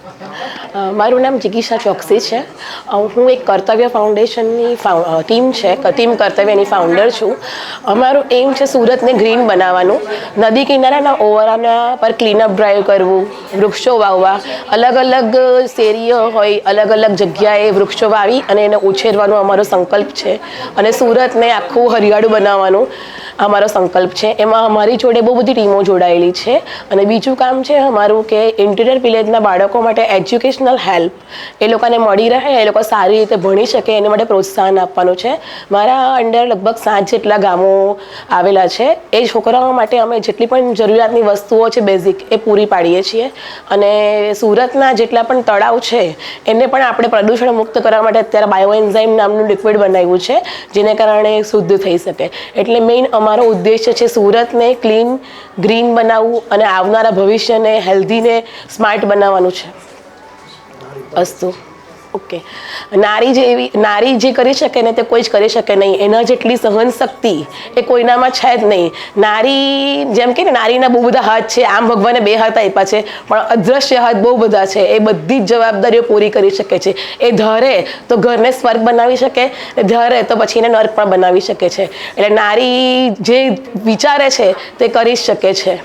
મારું નામ જિગીશા ચોકસી છે. હું એક કર્તવ્ય ફાઉન્ડેશનની ટીમ છે ટીમ કર્તવ્યની ફાઉન્ડર છું. અમારું એમ છે સુરતને ગ્રીન બનાવવાનું, નદી કિનારાના ઓવરાના પર ક્લીનઅપ ડ્રાઈવ કરવું, વૃક્ષો વાવવા, અલગ અલગ શેરીઓ હોય અલગ અલગ જગ્યાએ વૃક્ષો વાવી અને એને ઉછેરવાનો અમારો સંકલ્પ છે. અને સુરતને આખું હરિયાળું બનાવવાનું અમારો સંકલ્પ છે. એમાં અમારી જોડે બહુ બધી ટીમો જોડાયેલી છે. અને બીજું કામ છે અમારું કે ઇન્ટિરિયર વિલેજના બાળકો માટે એજ્યુકેશનલ હેલ્પ એ લોકોને મળી રહે, એ લોકો સારી રીતે ભણી શકે એને માટે પ્રોત્સાહન આપવાનું છે. મારા અંડર લગભગ 7 જેટલા ગામો આવેલા છે. એ છોકરાઓ માટે અમે જેટલી પણ જરૂરિયાતની વસ્તુઓ છે બેઝિક એ પૂરી પાડીએ છીએ. અને સુરતના જેટલા પણ તળાવ છે એને પણ આપણે પ્રદૂષણ મુક્ત કરવા માટે અત્યારે બાયોએન્ઝાઇમ નામનું લિક્વિડ બનાવ્યું છે, જેને કારણે શુદ્ધ થઈ શકે. એટલે મેઇન અમારો ઉદ્દેશ્ય છે સુરતને ક્લીન ગ્રીન બનાવવું અને આવનારા ભવિષ્યને હેલ્ધીને સ્માર્ટ બનાવવાનું છે. અસ્તુ. ઓકે. નારી જે કરી શકે ને તે કોઈ જ કરી શકે નહીં. એના જેટલી સહન શક્તિ એ કોઈનામાં છે જ નહીં. નારી જેમ કે ને નારીના બહુ બધા હાથ છે, આમ ભગવાને 2 હાથ આપ્યા છે, પણ અદૃશ્ય હાથ બહુ બધા છે. એ બધી જ જવાબદારીઓ પૂરી કરી શકે છે. એ ધારે તો ઘરને સ્વર્ગ બનાવી શકે, ધારે તો પછી એને નર્ક પણ બનાવી શકે છે. એટલે નારી જે વિચારે છે તે કરી જ શકે છે.